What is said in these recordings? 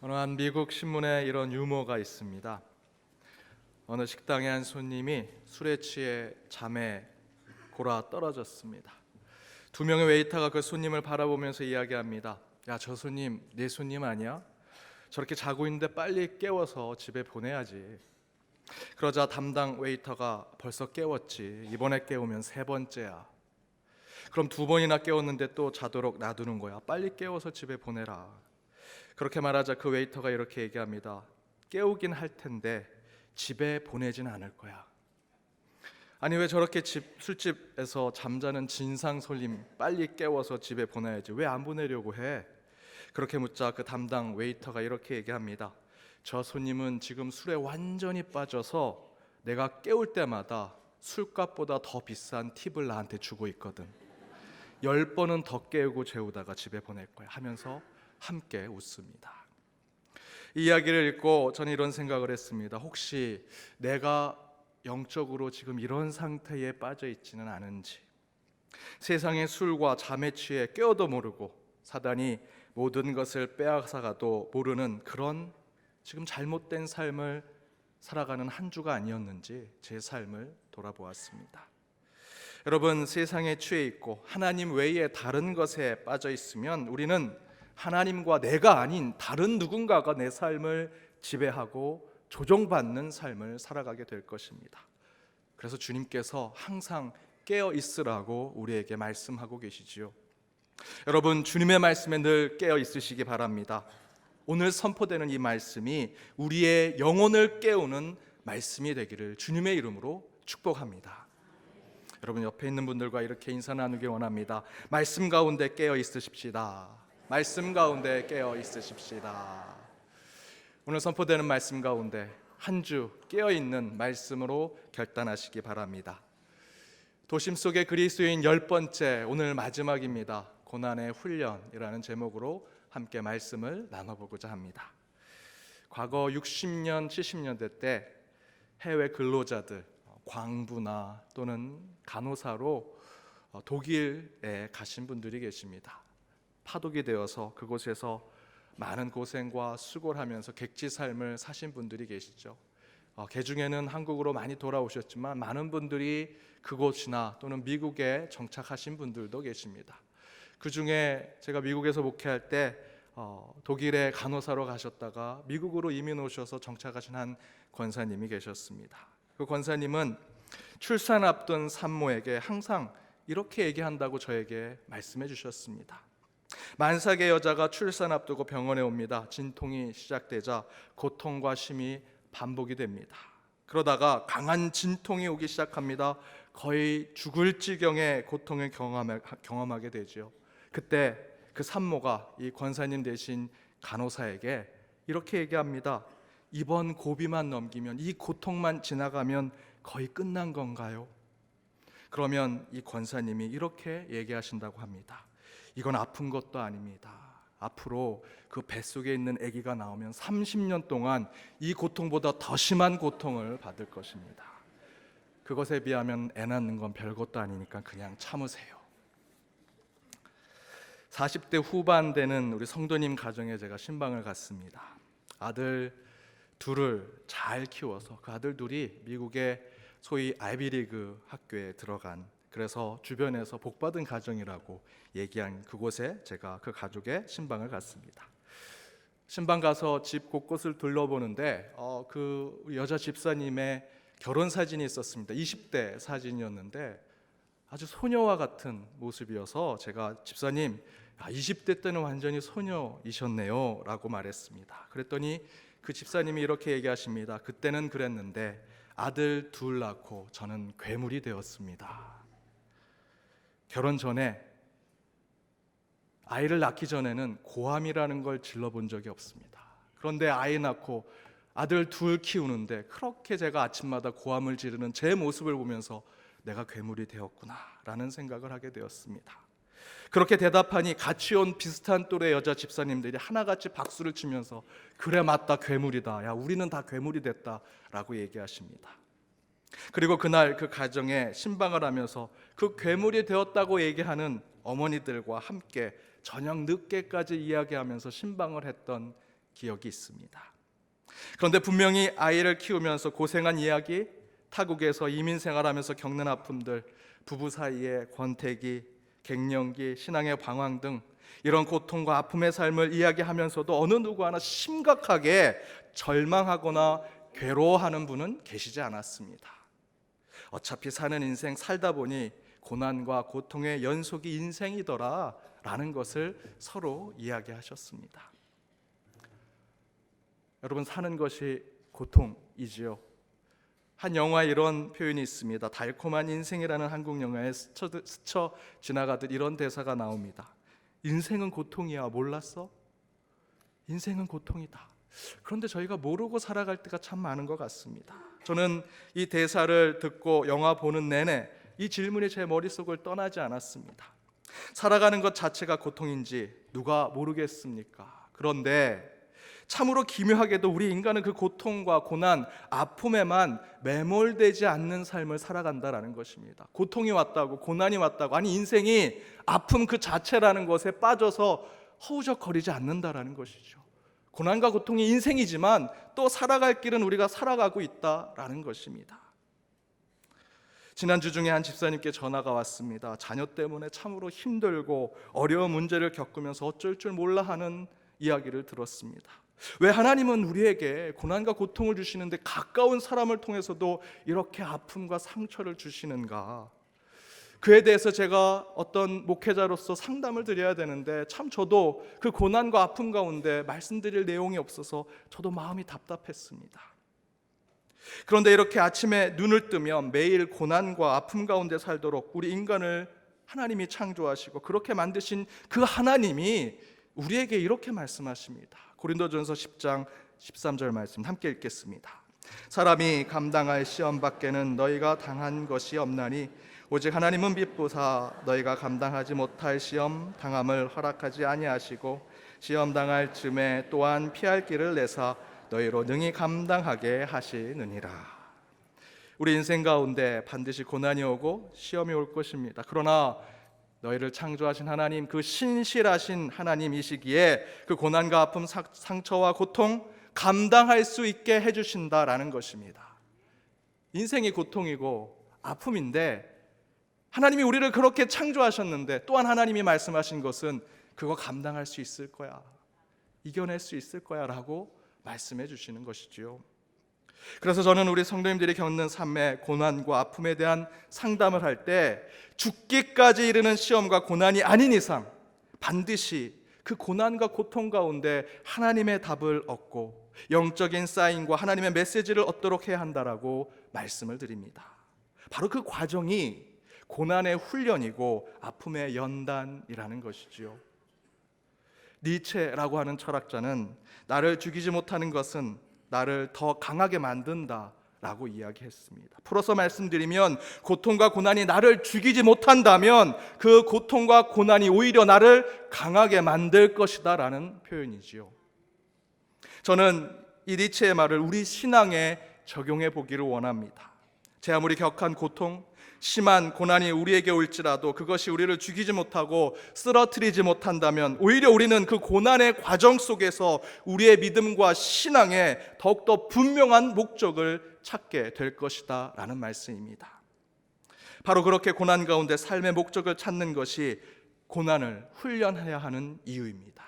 어느 한 미국 신문에 이런 유머가 있습니다. 어느 식당에 한 손님이 술에 취해 잠에 골아 떨어졌습니다. 두 명의 웨이터가 그 손님을 바라보면서 이야기합니다. 야, 저 손님 내 손님 아니야? 저렇게 자고 있는데 빨리 깨워서 집에 보내야지. 그러자 담당 웨이터가 벌써 깨웠지. 이번에 깨우면 세 번째야. 그럼 두 번이나 깨웠는데 또 자도록 놔두는 거야. 빨리 깨워서 집에 보내라. 그렇게 말하자 그 웨이터가 이렇게 얘기합니다. 깨우긴 할 텐데 집에 보내진 않을 거야. 아니 왜 저렇게 술집에서 잠자는 진상 손님 빨리 깨워서 집에 보내야지 왜 안 보내려고 해? 그렇게 묻자 그 담당 웨이터가 이렇게 얘기합니다. 저 손님은 지금 술에 완전히 빠져서 내가 깨울 때마다 술값보다 더 비싼 팁을 나한테 주고 있거든. 10번은 더 깨우고 재우다가 집에 보낼 거야 하면서 함께 웃습니다. 이 이야기를 읽고 저는 이런 생각을 했습니다. 혹시 내가 영적으로 지금 이런 상태에 빠져 있지는 않은지, 세상의 술과 잠에 취해 깨어도 모르고 사단이 모든 것을 빼앗아가도 모르는 그런 지금 잘못된 삶을 살아가는 한 주가 아니었는지 제 삶을 돌아보았습니다. 여러분, 세상에 취해 있고 하나님 외에 다른 것에 빠져 있으면 우리는 하나님과 내가 아닌 다른 누군가가 내 삶을 지배하고 조종받는 삶을 살아가게 될 것입니다. 그래서 주님께서 항상 깨어 있으라고 우리에게 말씀하고 계시지요. 여러분, 주님의 말씀에 늘 깨어 있으시기 바랍니다. 오늘 선포되는 이 말씀이 우리의 영혼을 깨우는 말씀이 되기를 주님의 이름으로 축복합니다. 여러분, 옆에 있는 분들과 이렇게 인사 나누기 원합니다. 말씀 가운데 깨어 있으십시다. 말씀 가운데 깨어 있으십시다. 오늘 선포되는 말씀 가운데 한 주 깨어 있는 말씀으로 결단하시기 바랍니다. 도심 속의 그리스도인 10번째 오늘 마지막입니다. 고난의 훈련이라는 제목으로 함께 말씀을 나눠보고자 합니다. 과거 60년, 70년대 때 해외 근로자들, 광부나 또는 간호사로 독일에 가신 분들이 계십니다. 파독이 되어서 그곳에서 많은 고생과 수고를 하면서 객지 삶을 사신 분들이 계시죠. 그 중에는 한국으로 많이 돌아오셨지만 많은 분들이 그곳이나 또는 미국에 정착하신 분들도 계십니다. 그 중에 제가 미국에서 목회할 때 독일에 간호사로 가셨다가 미국으로 이민 오셔서 정착하신 한 권사님이 계셨습니다. 그 권사님은 출산 앞둔 산모에게 항상 이렇게 얘기한다고 저에게 말씀해 주셨습니다. 만삭의 여자가 출산 앞두고 병원에 옵니다. 진통이 시작되자 고통과 쉼이 반복이 됩니다. 그러다가 강한 진통이 오기 시작합니다. 거의 죽을 지경의 고통을 경험하게 되죠. 그때 그 산모가 이 권사님 대신 간호사에게 이렇게 얘기합니다. 이번 고비만 넘기면, 이 고통만 지나가면 거의 끝난 건가요? 그러면 이 권사님이 이렇게 얘기하신다고 합니다. 이건 아픈 것도 아닙니다. 앞으로 그 뱃속에 있는 아기가 나오면 30년 동안 이 고통보다 더 심한 고통을 받을 것입니다. 그것에 비하면 애 낳는 건 별것도 아니니까 그냥 참으세요. 40대 후반 되는 우리 성도님 가정에 제가 신방을 갔습니다. 아들 둘을 잘 키워서 그 아들 둘이 미국의 소위 아이비리그 학교에 들어간, 그래서 주변에서 복받은 가정이라고 얘기한 그곳에 제가 그 가족의 신방을 갔습니다. 신방 가서 집 곳곳을 둘러보는데 그 여자 집사님의 결혼 사진이 있었습니다. 20대 사진이었는데 아주 소녀와 같은 모습이어서 제가 집사님 20대 때는 완전히 소녀이셨네요 라고 말했습니다. 그랬더니 그 집사님이 이렇게 얘기하십니다. 그때는 그랬는데 아들 둘 낳고 저는 괴물이 되었습니다. 결혼 전에, 아이를 낳기 전에는 고함이라는 걸 질러본 적이 없습니다. 그런데 아이 낳고 아들 둘 키우는데 그렇게 제가 아침마다 고함을 지르는 제 모습을 보면서 내가 괴물이 되었구나 라는 생각을 하게 되었습니다. 그렇게 대답하니 같이 온 비슷한 또래 여자 집사님들이 하나같이 박수를 치면서 그래 맞다, 괴물이다, 야 우리는 다 괴물이 됐다 라고 얘기하십니다. 그리고 그날 그 가정에 신방을 하면서 그 괴물이 되었다고 얘기하는 어머니들과 함께 저녁 늦게까지 이야기하면서 신방을 했던 기억이 있습니다. 그런데 분명히 아이를 키우면서 고생한 이야기, 타국에서 이민 생활하면서 겪는 아픔들, 부부 사이의 권태기, 갱년기, 신앙의 방황 등 이런 고통과 아픔의 삶을 이야기하면서도 어느 누구 하나 심각하게 절망하거나 괴로워하는 분은 계시지 않았습니다. 어차피 사는 인생 살다 보니 고난과 고통의 연속이 인생이더라 라는 것을 서로 이야기하셨습니다. 여러분, 사는 것이 고통이지요. 한 영화에 이런 표현이 있습니다. 달콤한 인생이라는 한국 영화에 스쳐 지나가듯 이런 대사가 나옵니다. 인생은 고통이야, 몰랐어? 인생은 고통이다. 그런데 저희가 모르고 살아갈 때가 참 많은 것 같습니다. 저는 이 대사를 듣고 영화 보는 내내 이 질문이 제 머릿속을 떠나지 않았습니다. 살아가는 것 자체가 고통인지 누가 모르겠습니까? 그런데 참으로 기묘하게도 우리 인간은 그 고통과 고난, 아픔에만 매몰되지 않는 삶을 살아간다라는 것입니다. 고통이 왔다고, 고난이 왔다고, 아니 인생이 아픔 그 자체라는 것에 빠져서 허우적거리지 않는다라는 것이죠. 고난과 고통이 인생이지만 또 살아갈 길은 우리가 살아가고 있다라는 것입니다. 지난주 중에 한 집사님께 전화가 왔습니다. 자녀 때문에 참으로 힘들고 어려운 문제를 겪으면서 어쩔 줄 몰라 하는 이야기를 들었습니다. 왜 하나님은 우리에게 고난과 고통을 주시는데 가까운 사람을 통해서도 이렇게 아픔과 상처를 주시는가? 그에 대해서 제가 어떤 목회자로서 상담을 드려야 되는데 참 저도 그 고난과 아픔 가운데 말씀드릴 내용이 없어서 저도 마음이 답답했습니다. 그런데 이렇게 아침에 눈을 뜨면 매일 고난과 아픔 가운데 살도록 우리 인간을 하나님이 창조하시고 그렇게 만드신 그 하나님이 우리에게 이렇게 말씀하십니다. 고린도전서 10장 13절 말씀 함께 읽겠습니다. 사람이 감당할 시험 밖에는 너희가 당한 것이 없나니 오직 하나님은 빛보사 너희가 감당하지 못할 시험 당함을 허락하지 아니하시고 시험 당할 즈음에 또한 피할 길을 내사 너희로 능히 감당하게 하시느니라. 우리 인생 가운데 반드시 고난이 오고 시험이 올 것입니다. 그러나 너희를 창조하신 하나님, 그 신실하신 하나님이시기에 그 고난과 아픔, 상처와 고통 감당할 수 있게 해주신다라는 것입니다. 인생이 고통이고 아픔인데 하나님이 우리를 그렇게 창조하셨는데 또한 하나님이 말씀하신 것은 그거 감당할 수 있을 거야, 이겨낼 수 있을 거야 라고 말씀해 주시는 것이지요. 그래서 저는 우리 성도님들이 겪는 삶의 고난과 아픔에 대한 상담을 할 때 죽기까지 이르는 시험과 고난이 아닌 이상 반드시 그 고난과 고통 가운데 하나님의 답을 얻고 영적인 사인과 하나님의 메시지를 얻도록 해야 한다라고 말씀을 드립니다. 바로 그 과정이 고난의 훈련이고 아픔의 연단이라는 것이지요. 니체라고 하는 철학자는 나를 죽이지 못하는 것은 나를 더 강하게 만든다 라고 이야기했습니다. 풀어서 말씀드리면 고통과 고난이 나를 죽이지 못한다면 그 고통과 고난이 오히려 나를 강하게 만들 것이다 라는 표현이지요. 저는 이 니체의 말을 우리 신앙에 적용해 보기를 원합니다. 제 아무리 격한 고통, 심한 고난이 우리에게 올지라도 그것이 우리를 죽이지 못하고 쓰러뜨리지 못한다면 오히려 우리는 그 고난의 과정 속에서 우리의 믿음과 신앙에 더욱더 분명한 목적을 찾게 될 것이다 라는 말씀입니다. 바로 그렇게 고난 가운데 삶의 목적을 찾는 것이 고난을 훈련해야 하는 이유입니다.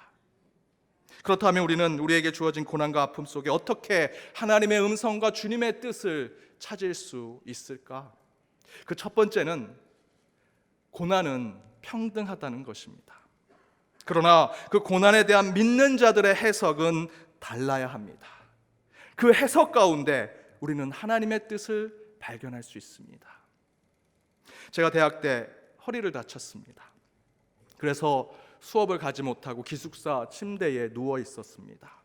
그렇다면 우리는 우리에게 주어진 고난과 아픔 속에 어떻게 하나님의 음성과 주님의 뜻을 찾을 수 있을까? 그 첫 번째는 고난은 평등하다는 것입니다. 그러나 그 고난에 대한 믿는 자들의 해석은 달라야 합니다. 그 해석 가운데 우리는 하나님의 뜻을 발견할 수 있습니다. 제가 대학 때 허리를 다쳤습니다. 그래서 수업을 가지 못하고 기숙사 침대에 누워 있었습니다.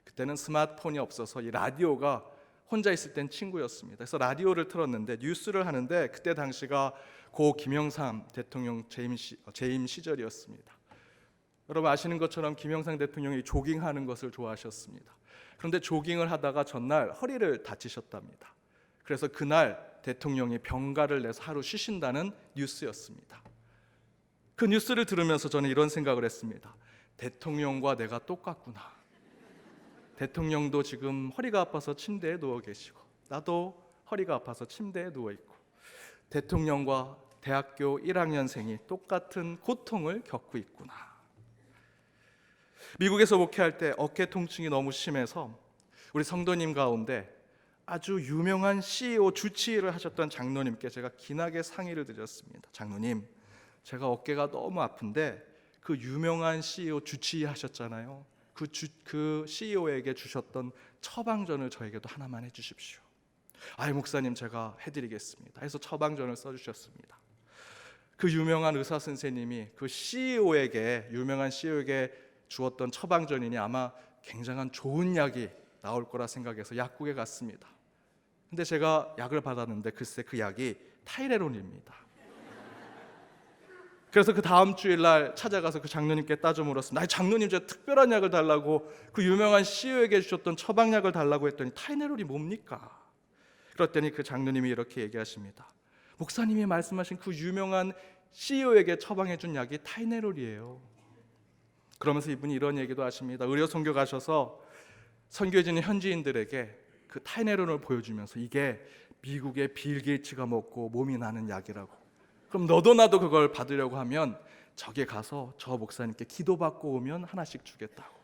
그때는 스마트폰이 없어서 이 라디오가 혼자 있을 땐 친구였습니다. 그래서 라디오를 틀었는데 뉴스를 하는데 그때 당시가 고 김영삼 대통령 재임 시절이었습니다. 여러분 아시는 것처럼 김영삼 대통령이 조깅하는 것을 좋아하셨습니다. 그런데 조깅을 하다가 전날 허리를 다치셨답니다. 그래서 그날 대통령이 병가를 내서 하루 쉬신다는 뉴스였습니다. 그 뉴스를 들으면서 저는 이런 생각을 했습니다. 대통령과 내가 똑같구나. 대통령도 지금 허리가 아파서 침대에 누워 계시고, 나도 허리가 아파서 침대에 누워 있고, 대통령과 대학교 1학년생이 똑같은 고통을 겪고 있구나. 미국에서 목회할 때 어깨 통증이 너무 심해서 우리 성도님 가운데 아주 유명한 CEO 주치의를 하셨던 장로님께 제가 긴하게 상의를 드렸습니다. 장로님, 제가 어깨가 너무 아픈데 그 유명한 CEO 주치의 하셨잖아요. 그 CEO에게 주셨던 처방전을 저에게도 하나만 해주십시오. 아이 목사님, 제가 해드리겠습니다 해서 처방전을 써주셨습니다. 그 유명한 의사 선생님이 그 유명한 CEO에게 주었던 처방전이니 아마 굉장한 좋은 약이 나올 거라 생각해서 약국에 갔습니다. 근데 제가 약을 받았는데 글쎄 그 약이 타이레놀입니다. 그래서 그 다음 주일날 찾아가서 그 장로님께 따져 물었습니다. 아니 장로님, 제가 특별한 약을 달라고 그 유명한 CEO에게 주셨던 처방약을 달라고 했더니 타이레놀이 뭡니까? 그랬더니 그 장로님이 이렇게 얘기하십니다. 목사님이 말씀하신 그 유명한 CEO에게 처방해 준 약이 타이레놀이에요. 그러면서 이분이 이런 얘기도 하십니다. 의료 선교 가셔서 선교해 주는 현지인들에게 그 타이레놀을 보여주면서 이게 미국의 빌 게이츠가 먹고 몸이 나는 약이라고. 그럼 너도 나도 그걸 받으려고 하면 저기 가서 저 목사님께 기도받고 오면 하나씩 주겠다고.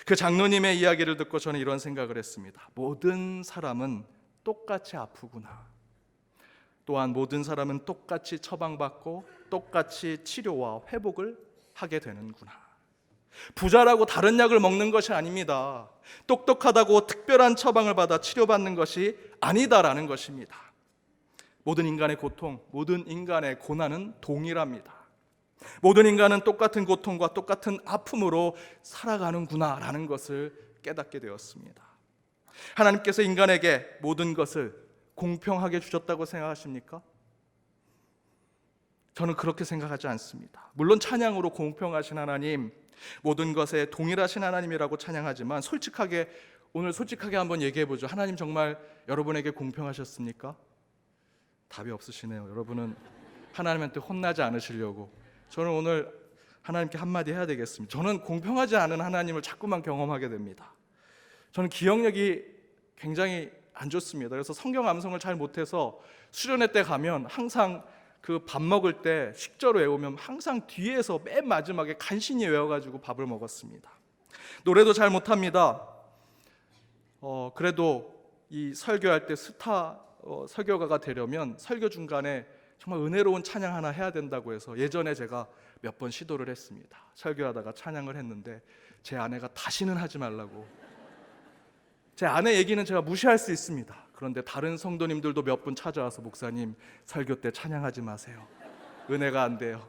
그 장로님의 이야기를 듣고 저는 이런 생각을 했습니다. 모든 사람은 똑같이 아프구나. 또한 모든 사람은 똑같이 처방받고 똑같이 치료와 회복을 하게 되는구나. 부자라고 다른 약을 먹는 것이 아닙니다. 똑똑하다고 특별한 처방을 받아 치료받는 것이 아니다라는 것입니다. 모든 인간의 고통, 모든 인간의 고난은 동일합니다. 모든 인간은 똑같은 고통과 똑같은 아픔으로 살아가는구나라는 것을 깨닫게 되었습니다. 하나님께서 인간에게 모든 것을 공평하게 주셨다고 생각하십니까? 저는 그렇게 생각하지 않습니다. 물론 찬양으로 공평하신 하나님, 모든 것에 동일하신 하나님이라고 찬양하지만 오늘 솔직하게 한번 얘기해보죠. 하나님 정말 여러분에게 공평하셨습니까? 답이 없으시네요. 여러분은 하나님한테 혼나지 않으시려고. 저는 오늘 하나님께 한마디 해야 되겠습니다. 저는 공평하지 않은 하나님을 자꾸만 경험하게 됩니다. 저는 기억력이 굉장히 안 좋습니다. 그래서 성경 암송을 잘 못해서 수련회 때 가면 항상 그 밥 먹을 때 식절을 외우면 항상 뒤에서 맨 마지막에 간신히 외워가지고 밥을 먹었습니다. 노래도 잘 못합니다. 그래도 이 설교할 때 설교가가 되려면 설교 중간에 정말 은혜로운 찬양 하나 해야 된다고 해서 예전에 제가 몇 번 시도를 했습니다. 설교하다가 찬양을 했는데 제 아내가 다시는 하지 말라고. 제 아내 얘기는 제가 무시할 수 있습니다. 그런데 다른 성도님들도 몇 분 찾아와서 목사님 설교 때 찬양하지 마세요. 은혜가 안 돼요.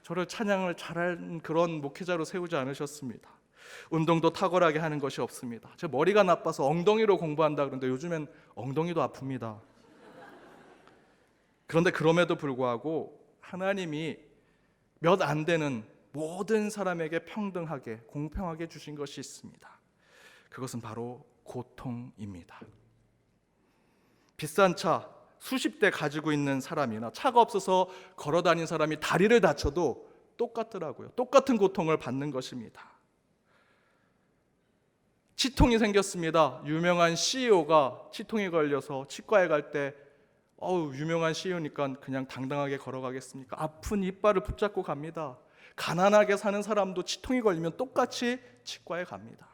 저를 찬양을 잘하는 그런 목회자로 세우지 않으셨습니다. 운동도 탁월하게 하는 것이 없습니다. 제 머리가 나빠서 엉덩이로 공부한다 그러는데 요즘엔 ong덩이도 아픕니다. 그런데 그럼에도 불구하고 하나님이 몇 안 되는 모든 사람에게 평등하게 공평하게 주신 것이 있습니다. 그것은 바로 고통입니다. 비싼 차 수십 대 가지고 있는 사람이나 차가 없어서 걸어 다닌 사람이 다리를 다쳐도 똑같더라고요. 똑같은 고통을 받는 것입니다. 치통이 생겼습니다. 유명한 CEO가 치통이 걸려서 치과에 갈 때 유명한 CEO니까 그냥 당당하게 걸어가겠습니까? 아픈 이빨을 붙잡고 갑니다. 가난하게 사는 사람도 치통이 걸리면 똑같이 치과에 갑니다.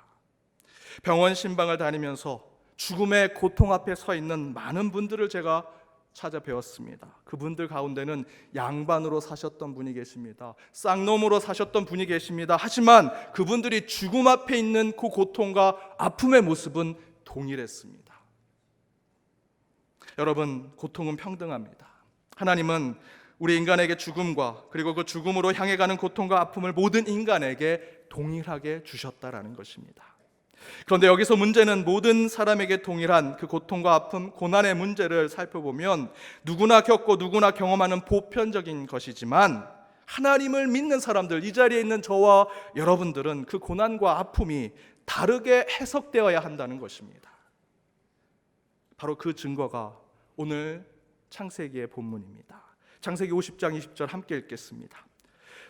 병원 신방을 다니면서 죽음의 고통 앞에 서 있는 많은 분들을 제가 찾아뵈었습니다. 그분들 가운데는 양반으로 사셨던 분이 계십니다. 쌍놈으로 사셨던 분이 계십니다. 하지만 그분들이 죽음 앞에 있는 그 고통과 아픔의 모습은 동일했습니다. 여러분, 고통은 평등합니다. 하나님은 우리 인간에게 죽음과 그리고 그 죽음으로 향해 가는 고통과 아픔을 모든 인간에게 동일하게 주셨다라는 것입니다. 그런데 여기서 문제는 모든 사람에게 동일한 그 고통과 아픔, 고난의 문제를 살펴보면 누구나 겪고 누구나 경험하는 보편적인 것이지만 하나님을 믿는 사람들, 이 자리에 있는 저와 여러분들은 그 고난과 아픔이 다르게 해석되어야 한다는 것입니다. 바로 그 증거가 오늘 창세기의 본문입니다. 창세기 50장 20절 함께 읽겠습니다.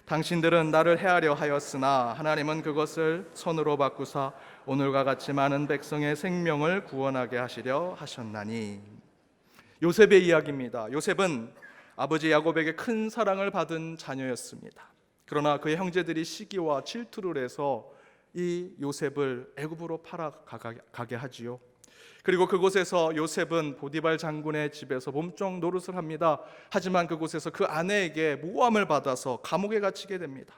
당신들은 나를 해하려 하였으나 하나님은 그것을 선으로 바꾸사 오늘과 같이 많은 백성의 생명을 구원하게 하시려 하셨나니. 요셉의 이야기입니다. 요셉은 아버지 야곱에게 큰 사랑을 받은 자녀였습니다. 그러나 그의 형제들이 시기와 질투를 해서 이 요셉을 애굽으로 팔아가게 하지요. 그리고 그곳에서 요셉은 보디발 장군의 집에서 몸종 노릇을 합니다. 하지만 그곳에서 그 아내에게 모함을 받아서 감옥에 갇히게 됩니다.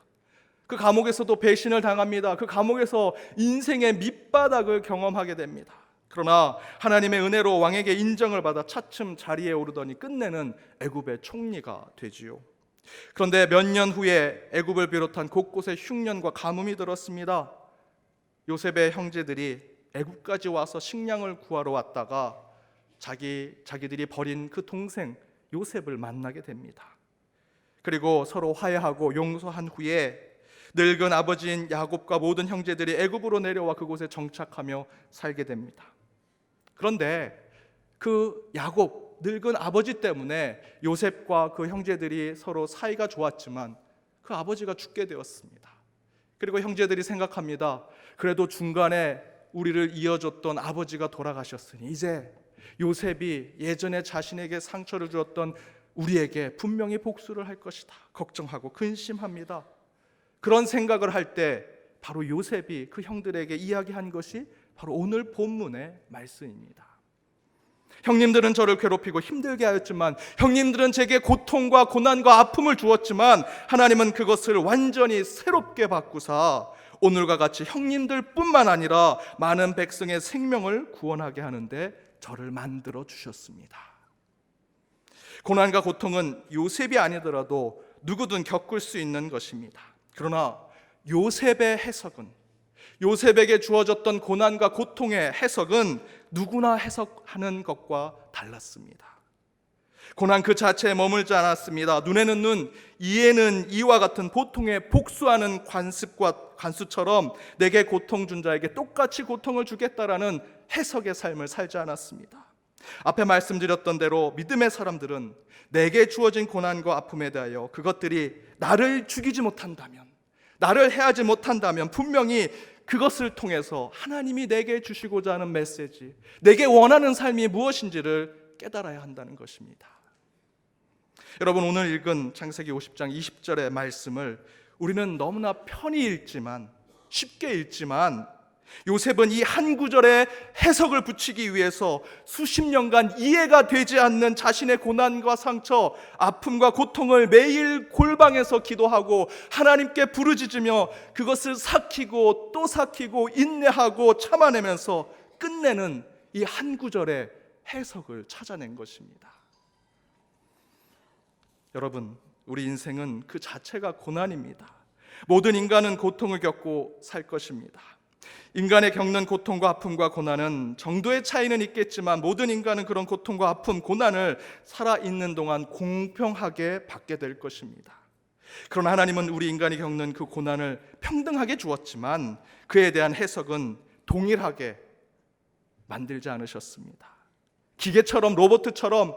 그 감옥에서도 배신을 당합니다. 그 감옥에서 인생의 밑바닥을 경험하게 됩니다. 그러나 하나님의 은혜로 왕에게 인정을 받아 차츰 자리에 오르더니 끝내는 애굽의 총리가 되지요. 그런데 몇 년 후에 애굽을 비롯한 곳곳에 흉년과 가뭄이 들었습니다. 요셉의 형제들이 애굽까지 와서 식량을 구하러 왔다가 자기들이 버린 그 동생 요셉을 만나게 됩니다. 그리고 서로 화해하고 용서한 후에 늙은 아버지인 야곱과 모든 형제들이 애굽으로 내려와 그곳에 정착하며 살게 됩니다. 그런데 그 야곱 늙은 아버지 때문에 요셉과 그 형제들이 서로 사이가 좋았지만 그 아버지가 죽게 되었습니다. 그리고 형제들이 생각합니다. 그래도 중간에 우리를 이어줬던 아버지가 돌아가셨으니 이제 요셉이 예전에 자신에게 상처를 주었던 우리에게 분명히 복수를 할 것이다 걱정하고 근심합니다. 그런 생각을 할 때 바로 요셉이 그 형들에게 이야기한 것이 바로 오늘 본문의 말씀입니다. 형님들은 저를 괴롭히고 힘들게 하였지만, 형님들은 제게 고통과 고난과 아픔을 주었지만 하나님은 그것을 완전히 새롭게 바꾸사 오늘과 같이 형님들 뿐만 아니라 많은 백성의 생명을 구원하게 하는데 저를 만들어 주셨습니다. 고난과 고통은 요셉이 아니더라도 누구든 겪을 수 있는 것입니다. 그러나 요셉의 해석은, 요셉에게 주어졌던 고난과 고통의 해석은 누구나 해석하는 것과 달랐습니다. 고난 그 자체에 머물지 않았습니다. 눈에는 눈, 이에는 이와 같은 보통의 복수하는 관수처럼 내게 고통 준 자에게 똑같이 고통을 주겠다라는 해석의 삶을 살지 않았습니다. 앞에 말씀드렸던 대로 믿음의 사람들은 내게 주어진 고난과 아픔에 대하여 그것들이 나를 죽이지 못한다면, 나를 해하지 못한다면 분명히 그것을 통해서 하나님이 내게 주시고자 하는 메시지, 내게 원하는 삶이 무엇인지를 깨달아야 한다는 것입니다. 여러분, 오늘 읽은 창세기 50장 20절의 말씀을 우리는 너무나 편히 읽지만, 쉽게 읽지만 요셉은 이 한 구절에 해석을 붙이기 위해서 수십 년간 이해가 되지 않는 자신의 고난과 상처, 아픔과 고통을 매일 골방에서 기도하고 하나님께 부르짖으며 그것을 삭히고 또 삭히고 인내하고 참아내면서 끝내는 이 한 구절의 해석을 찾아낸 것입니다. 여러분, 우리 인생은 그 자체가 고난입니다. 모든 인간은 고통을 겪고 살 것입니다. 인간의 겪는 고통과 아픔과 고난은 정도의 차이는 있겠지만 모든 인간은 그런 고통과 아픔, 고난을 살아있는 동안 공평하게 받게 될 것입니다. 그러나 하나님은 우리 인간이 겪는 그 고난을 평등하게 주었지만 그에 대한 해석은 동일하게 만들지 않으셨습니다. 기계처럼, 로봇처럼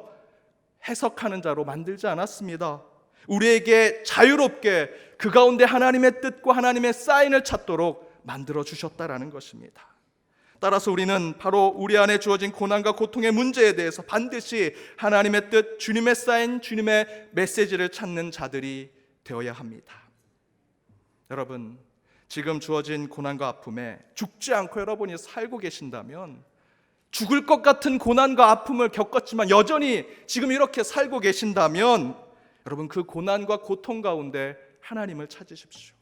해석하는 자로 만들지 않았습니다. 우리에게 자유롭게 그 가운데 하나님의 뜻과 하나님의 사인을 찾도록 만들어 주셨다라는 것입니다. 따라서 우리는 바로 우리 안에 주어진 고난과 고통의 문제에 대해서 반드시 하나님의 뜻, 주님의 사인, 주님의 메시지를 찾는 자들이 되어야 합니다. 여러분, 지금 주어진 고난과 아픔에 죽지 않고 여러분이 살고 계신다면, 죽을 것 같은 고난과 아픔을 겪었지만 여전히 지금 이렇게 살고 계신다면, 여러분, 그 고난과 고통 가운데 하나님을 찾으십시오.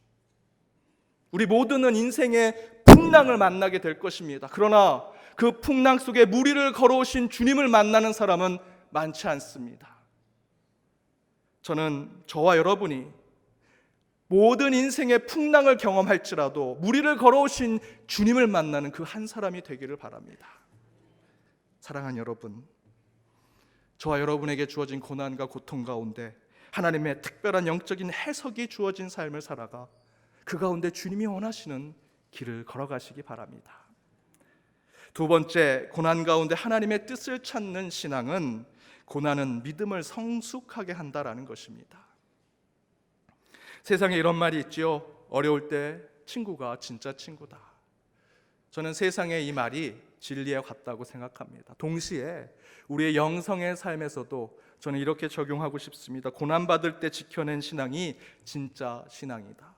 우리 모두는 인생의 풍랑을 만나게 될 것입니다. 그러나 그 풍랑 속에 무리를 걸어오신 주님을 만나는 사람은 많지 않습니다. 저는 저와 여러분이 모든 인생의 풍랑을 경험할지라도 무리를 걸어오신 주님을 만나는 그 한 사람이 되기를 바랍니다. 사랑하는 여러분, 저와 여러분에게 주어진 고난과 고통 가운데 하나님의 특별한 영적인 해석이 주어진 삶을 살아가 그 가운데 주님이 원하시는 길을 걸어가시기 바랍니다. 두 번째, 고난 가운데 하나님의 뜻을 찾는 신앙은, 고난은 믿음을 성숙하게 한다라는 것입니다. 세상에 이런 말이 있지요. 어려울 때 친구가 진짜 친구다. 저는 세상에 이 말이 진리에 같다고 생각합니다. 동시에 우리의 영성의 삶에서도 저는 이렇게 적용하고 싶습니다. 고난받을 때 지켜낸 신앙이 진짜 신앙이다.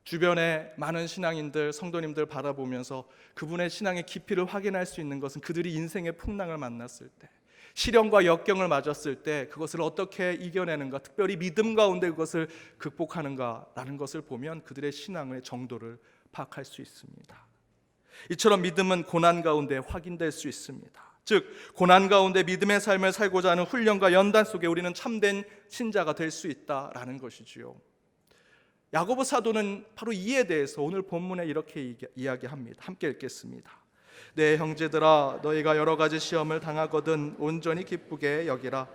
주변에 많은 신앙인들, 성도님들 바라보면서 그분의 신앙의 깊이를 확인할 수 있는 것은 그들이 인생의 풍랑을 만났을 때, 시련과 역경을 맞았을 때 그것을 어떻게 이겨내는가, 특별히 믿음 가운데 그것을 극복하는가라는 것을 보면 그들의 신앙의 정도를 파악할 수 있습니다. 이처럼 믿음은 고난 가운데 확인될 수 있습니다. 즉 고난 가운데 믿음의 삶을 살고자 하는 훈련과 연단 속에 우리는 참된 신자가 될 수 있다라는 것이지요. 야고보 사도는 바로 이에 대해서 오늘 본문에 이렇게 이야기합니다. 함께 읽겠습니다. 내 형제들아, 너희가 여러 가지 시험을 당하거든 온전히 기쁘게 여기라.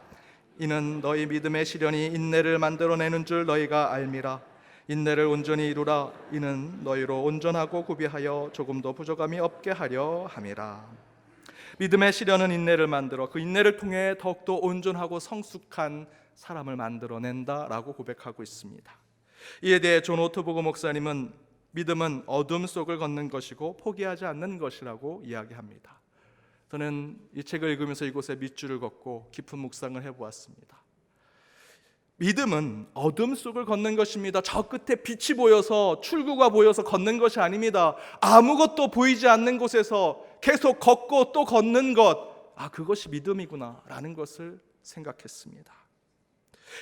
이는 너희 믿음의 시련이 인내를 만들어내는 줄 너희가 알미라. 인내를 온전히 이루라. 이는 너희로 온전하고 구비하여 조금도 부족함이 없게 하려 함이라. 믿음의 시련은 인내를 만들어 그 인내를 통해 더욱더 온전하고 성숙한 사람을 만들어낸다라고 고백하고 있습니다. 이에 대해 존 오트보그 목사님은 믿음은 어둠 속을 걷는 것이고 포기하지 않는 것이라고 이야기합니다. 저는 이 책을 읽으면서 이곳에 밑줄을 걷고 깊은 묵상을 해보았습니다. 믿음은 어둠 속을 걷는 것입니다. 저 끝에 빛이 보여서, 출구가 보여서 걷는 것이 아닙니다. 아무것도 보이지 않는 곳에서 계속 걷고 또 걷는 것, 그것이 믿음이구나 라는 것을 생각했습니다.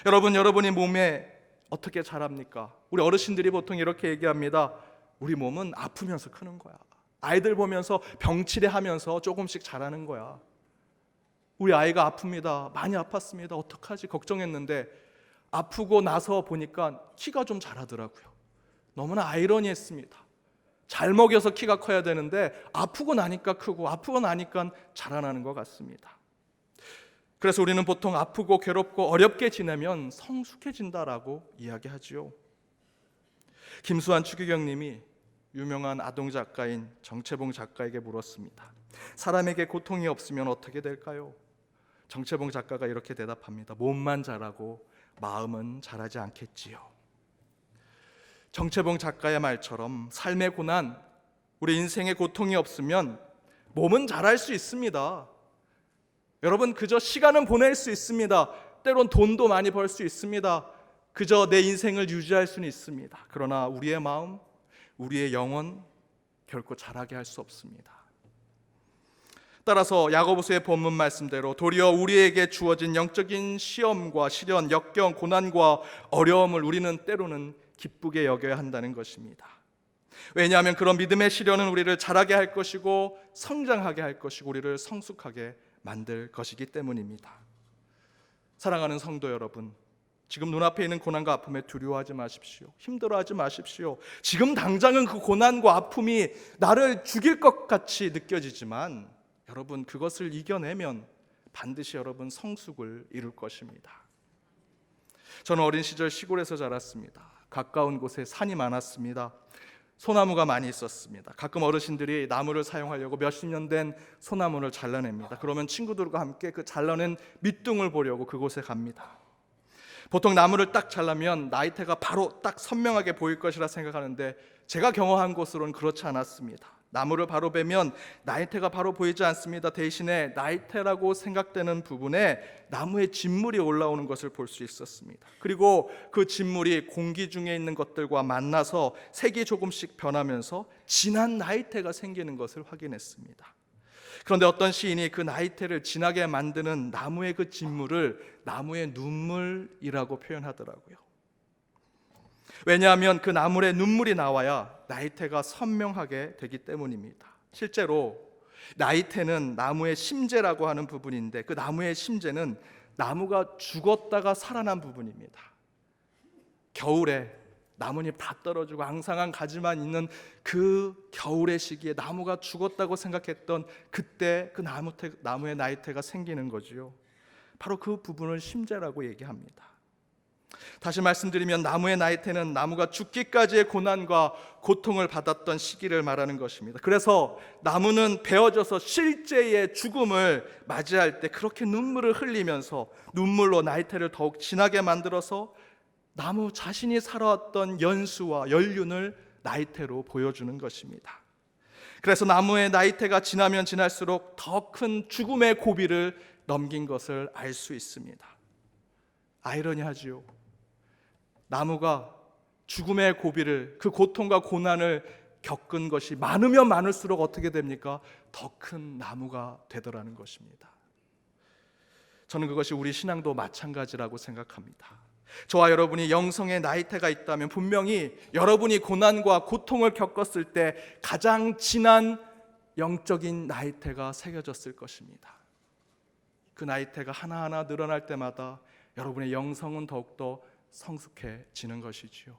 여러분이 몸에 어떻게 자랍니까? 우리 어르신들이 보통 이렇게 얘기합니다. 우리 몸은 아프면서 크는 거야. 아이들 보면서 병치레하면서 조금씩 자라는 거야. 우리 아이가 아픕니다. 많이 아팠습니다. 어떡하지? 걱정했는데 아프고 나서 보니까 키가 좀 자라더라고요. 너무나 아이러니했습니다. 잘 먹여서 키가 커야 되는데 아프고 나니까 크고 아프고 나니까 자라나는 것 같습니다. 그래서 우리는 보통 아프고 괴롭고 어렵게 지내면 성숙해진다라고 이야기하지요. 김수환 추기경님이 유명한 아동 작가인 정채봉 작가에게 물었습니다. 사람에게 고통이 없으면 어떻게 될까요? 정채봉 작가가 이렇게 대답합니다. 몸만 자라고 마음은 자라지 않겠지요. 정채봉 작가의 말처럼 삶의 고난, 우리 인생의 고통이 없으면 몸은 자랄 수 있습니다. 여러분, 그저 시간은 보낼 수 있습니다. 때론 돈도 많이 벌 수 있습니다. 그저 내 인생을 유지할 수는 있습니다. 그러나 우리의 마음, 우리의 영혼 결코 자라게 할 수 없습니다. 따라서 야고보서의 본문 말씀대로 도리어 우리에게 주어진 영적인 시험과 시련, 역경, 고난과 어려움을 우리는 때로는 기쁘게 여겨야 한다는 것입니다. 왜냐하면 그런 믿음의 시련은 우리를 자라게 할 것이고 성장하게 할 것이고 우리를 성숙하게 만들 것이기 때문입니다. 사랑하는 성도 여러분, 지금 눈앞에 있는 고난과 아픔에 두려워하지 마십시오. 힘들어하지 마십시오. 지금 당장은 그 고난과 아픔이 나를 죽일 것 같이 느껴지지만 여러분, 그것을 이겨내면 반드시 여러분 성숙을 이룰 것입니다. 저는 어린 시절 시골에서 자랐습니다. 가까운 곳에 산이 많았습니다. 소나무가 많이 있었습니다. 가끔 어르신들이 나무를 사용하려고 몇십 년 된 소나무를 잘라냅니다. 그러면 친구들과 함께 그 잘라낸 밑둥을 보려고 그곳에 갑니다. 보통 나무를 딱 잘라면 나이테가 바로 딱 선명하게 보일 것이라 생각하는데 제가 경험한 곳으로는 그렇지 않았습니다. 나무를 바로 베면 나이테가 바로 보이지 않습니다. 대신에 나이테라고 생각되는 부분에 나무의 진물이 올라오는 것을 볼 수 있었습니다. 그리고 그 진물이 공기 중에 있는 것들과 만나서 색이 조금씩 변하면서 진한 나이테가 생기는 것을 확인했습니다. 그런데 어떤 시인이 그 나이테를 진하게 만드는 나무의 그 진물을 나무의 눈물이라고 표현하더라고요. 왜냐하면 그 나물에 눈물이 나와야 나이테가 선명하게 되기 때문입니다. 실제로 나이테는 나무의 심재라고 하는 부분인데 그 나무의 심재는 나무가 죽었다가 살아난 부분입니다. 겨울에 나뭇잎 다 떨어지고 앙상한 가지만 있는 그 겨울의 시기에 나무가 죽었다고 생각했던 그때 그 나무의 나이테가 생기는 거지요. 바로 그 부분을 심재라고 얘기합니다. 다시 말씀드리면 나무의 나이테는 나무가 죽기까지의 고난과 고통을 받았던 시기를 말하는 것입니다. 그래서 나무는 베어져서 실제의 죽음을 맞이할 때 그렇게 눈물을 흘리면서 눈물로 나이테를 더욱 진하게 만들어서 나무 자신이 살아왔던 연수와 연륜을 나이테로 보여주는 것입니다. 그래서 나무의 나이테가 지나면 지날수록 더 큰 죽음의 고비를 넘긴 것을 알 수 있습니다. 아이러니하지요. 나무가 죽음의 고비를, 그 고통과 고난을 겪은 것이 많으면 많을수록 어떻게 됩니까? 더 큰 나무가 되더라는 것입니다. 저는 그것이 우리 신앙도 마찬가지라고 생각합니다. 저와 여러분이 영성의 나이테가 있다면 분명히 여러분이 고난과 고통을 겪었을 때 가장 진한 영적인 나이테가 새겨졌을 것입니다. 그 나이테가 하나하나 늘어날 때마다 여러분의 영성은 더욱더 성숙해지는 것이지요.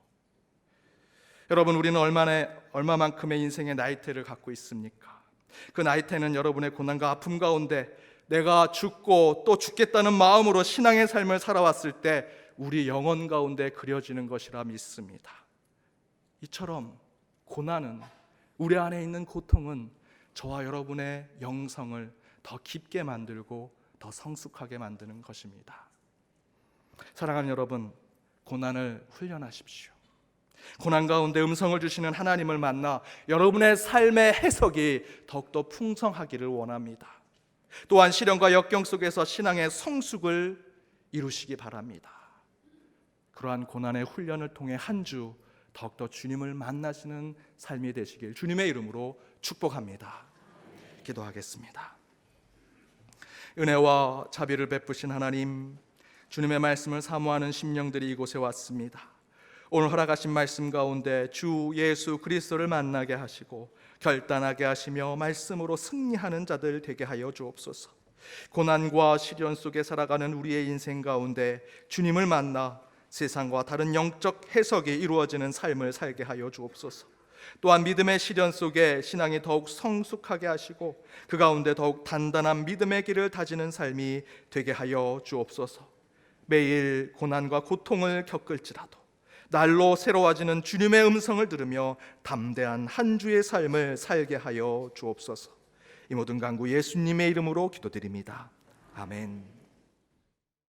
여러분, 우리는 얼마만큼의 인생의 나이테를 갖고 있습니까? 그 나이테는 여러분의 고난과 아픔 가운데 내가 죽고 또 죽겠다는 마음으로 신앙의 삶을 살아왔을 때 우리 영혼 가운데 그려지는 것이라 믿습니다. 이처럼 고난은, 우리 안에 있는 고통은 저와 여러분의 영성을 더 깊게 만들고 더 성숙하게 만드는 것입니다. 사랑하는 여러분, 고난을 훈련하십시오. 고난 가운데 음성을 주시는 하나님을 만나 여러분의 삶의 해석이 더욱더 풍성하기를 원합니다. 또한 시련과 역경 속에서 신앙의 성숙을 이루시기 바랍니다. 그러한 고난의 훈련을 통해 한 주 더욱더 주님을 만나시는 삶이 되시길 주님의 이름으로 축복합니다. 기도하겠습니다. 은혜와 자비를 베푸신 하나님, 주님의 말씀을 사모하는 심령들이 이곳에 왔습니다. 오늘 허락하신 말씀 가운데 주 예수 그리스도를 만나게 하시고 결단하게 하시며 말씀으로 승리하는 자들 되게 하여 주옵소서. 고난과 시련 속에 살아가는 우리의 인생 가운데 주님을 만나 세상과 다른 영적 해석이 이루어지는 삶을 살게 하여 주옵소서. 또한 믿음의 시련 속에 신앙이 더욱 성숙하게 하시고 그 가운데 더욱 단단한 믿음의 길을 다지는 삶이 되게 하여 주옵소서. 매일 고난과 고통을 겪을지라도 날로 새로워지는 주님의 음성을 들으며 담대한 한 주의 삶을 살게 하여 주옵소서. 이 모든 간구 예수님의 이름으로 기도드립니다. 아멘.